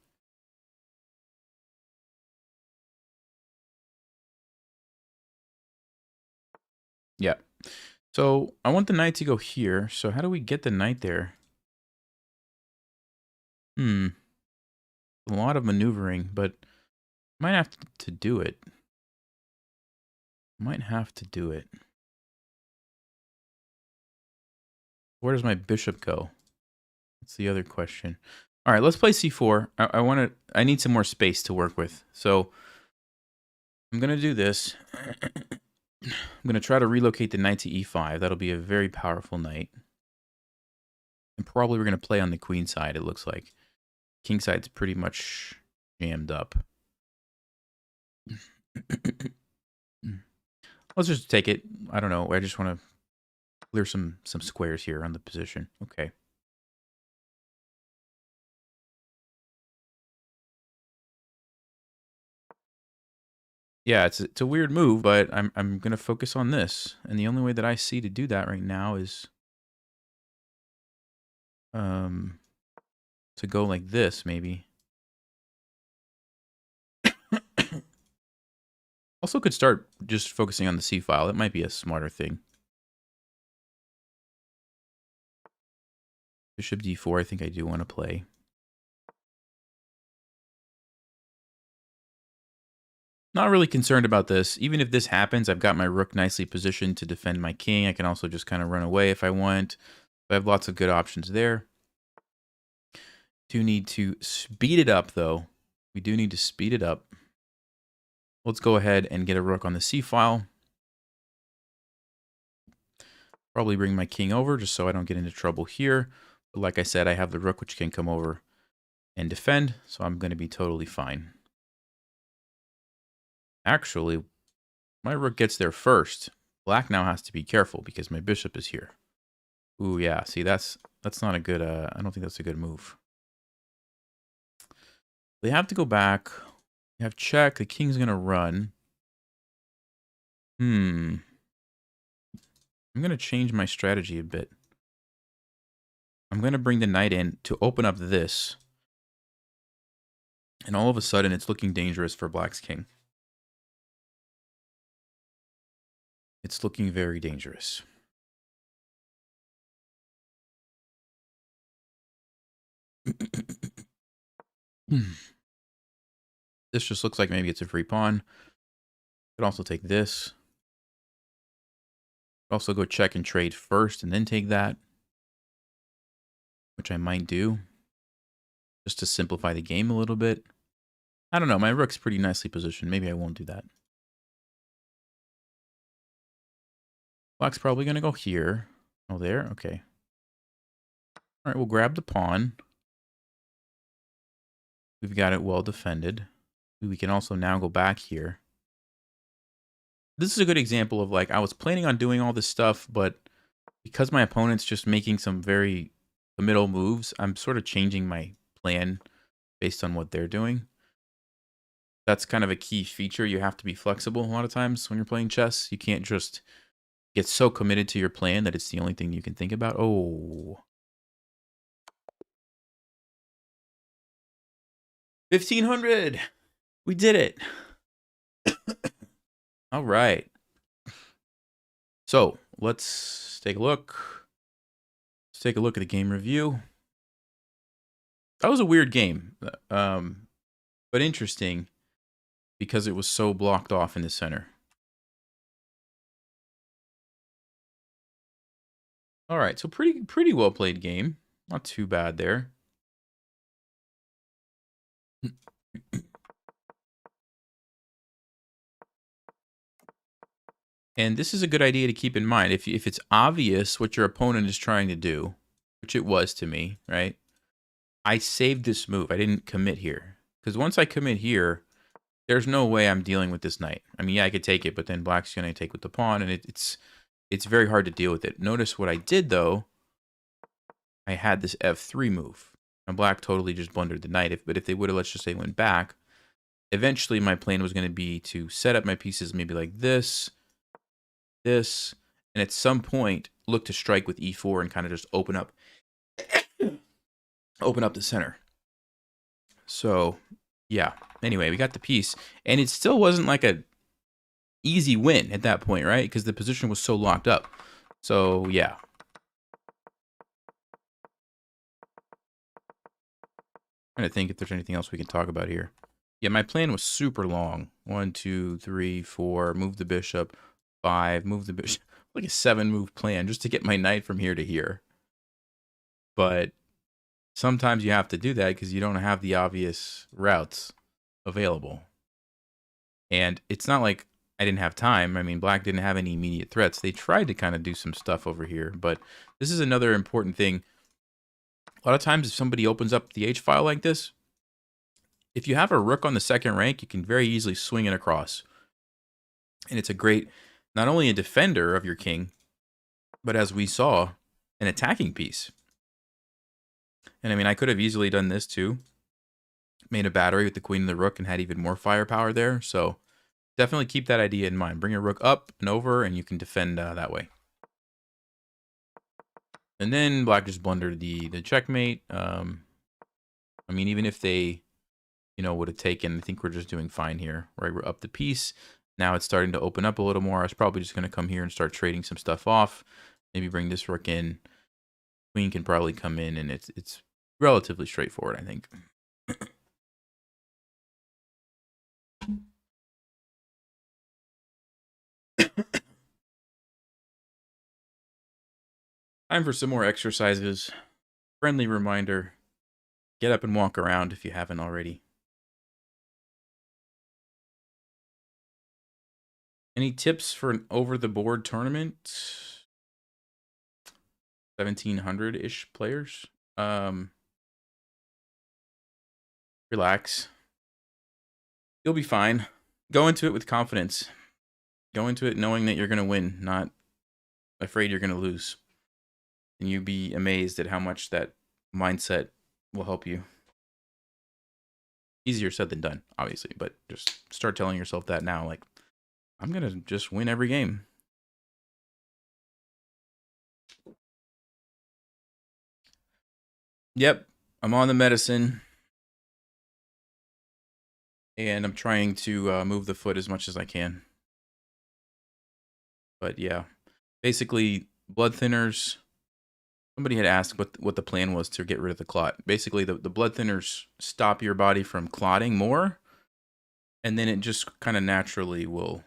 Yeah. So I want the knight to go here. So how do we get the knight there? A lot of maneuvering, but might have to do it. Might have to do it. Where does my bishop go? That's the other question. All right, let's play c4. I need some more space to work with. So I'm going to do this. I'm going to try to relocate the knight to e5. That'll be a very powerful knight. And probably we're going to play on the queen side, it looks like. King side's pretty much jammed up. Let's just take it. I don't know. I just want to clear some squares here on the position. Okay. Yeah, it's a weird move, but I'm gonna focus on this, and the only way that I see to do that right now is to go like this, maybe. Also could start just focusing on the C file. That might be a smarter thing. Bishop d4, I think I do want to play. Not really concerned about this. Even if this happens, I've got my rook nicely positioned to defend my king. I can also just kind of run away if I want. I have lots of good options there. Do need to speed it up, though. We do need to speed it up. Let's go ahead and get a rook on the c-file. Probably bring my king over just so I don't get into trouble here. But like I said, I have the rook which can come over and defend, so I'm going to be totally fine. Actually, my rook gets there first. Black now has to be careful because my bishop is here. Ooh, yeah. See, that's not a good, I don't think that's a good move. They have to go back. We have check. The king's going to run. I'm going to change my strategy a bit. I'm going to bring the knight in to open up this. And all of a sudden, it's looking dangerous for Black's king. It's looking very dangerous. This just looks like maybe it's a free pawn. Could also take this. Could also go check and trade first and then take that, which I might do just to simplify the game a little bit. I don't know. My rook's pretty nicely positioned. Maybe I won't do that. Black's probably going to go here. Oh, there? Okay. All right, we'll grab the pawn. We've got it well defended. We can also now go back here. This is a good example of, like, I was planning on doing all this stuff, but because my opponent's just making some very committal moves, I'm sort of changing my plan based on what they're doing. That's kind of a key feature. You have to be flexible a lot of times when you're playing chess. You can't just get so committed to your plan that it's the only thing you can think about. Oh. 1,500! We did it! All right. So, let's take a look. Let's take a look at the game review. That was a weird game, but interesting because it was so blocked off in the center. All right, so pretty well played game. Not too bad there. And this is a good idea to keep in mind. If it's obvious what your opponent is trying to do, which it was to me, right? I saved this move. I didn't commit here. Because once I commit here, there's no way I'm dealing with this knight. I mean, yeah, I could take it, but then Black's going to take with the pawn, and it's very hard to deal with it. Notice what I did, though. I had this f3 move. And Black totally just blundered the knight. But if they would have, let's just say, went back, eventually my plan was going to be to set up my pieces maybe like this, and at some point look to strike with e4 and kind of just open up the center. So, yeah. Anyway, we got the piece, and it still wasn't like a easy win at that point, right? Because the position was so locked up. So, yeah. I'm trying to think if there's anything else we can talk about here. Yeah, my plan was super long. 1, 2, 3, 4, move the bishop. 5, move the bishop. Like a 7-move plan just to get my knight from here to here. But sometimes you have to do that because you don't have the obvious routes available. And it's not like I didn't have time. I mean, Black didn't have any immediate threats. They tried to kind of do some stuff over here, but this is another important thing. A lot of times if somebody opens up the H-file like this, if you have a rook on the second rank, you can very easily swing it across. And it's a great, not only a defender of your king, but as we saw, an attacking piece. And I mean, I could have easily done this too. Made a battery with the queen and the rook and had even more firepower there. So definitely keep that idea in mind. Bring your rook up and over and you can defend that way. And then Black just blundered the checkmate. I mean, even if they, would have taken, I think we're just doing fine here. Right, we're up the piece. Now it's starting to open up a little more. I was probably just going to come here and start trading some stuff off. Maybe bring this rook in. Queen can probably come in, and it's relatively straightforward, I think. Time for some more exercises. Friendly reminder, get up and walk around if you haven't already. Any tips for an over-the-board tournament? 1,700-ish players. Relax. You'll be fine. Go into it with confidence. Go into it knowing that you're going to win, not afraid you're going to lose. And you'd be amazed at how much that mindset will help you. Easier said than done, obviously, but just start telling yourself that now. Like, I'm going to just win every game. Yep, I'm on the medicine. And I'm trying to move the foot as much as I can. But yeah, basically blood thinners. Somebody had asked what the plan was to get rid of the clot. Basically, the blood thinners stop your body from clotting more, and then it just kind of naturally will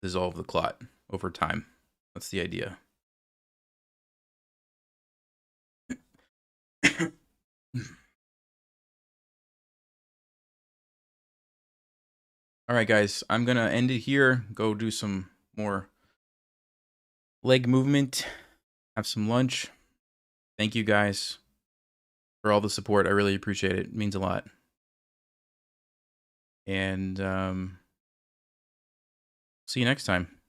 dissolve the clot over time. That's the idea. All right, guys, I'm going to end it here. Go do some more leg movement, have some lunch. Thank you guys for all the support. I really appreciate it. It means a lot. And see you next time.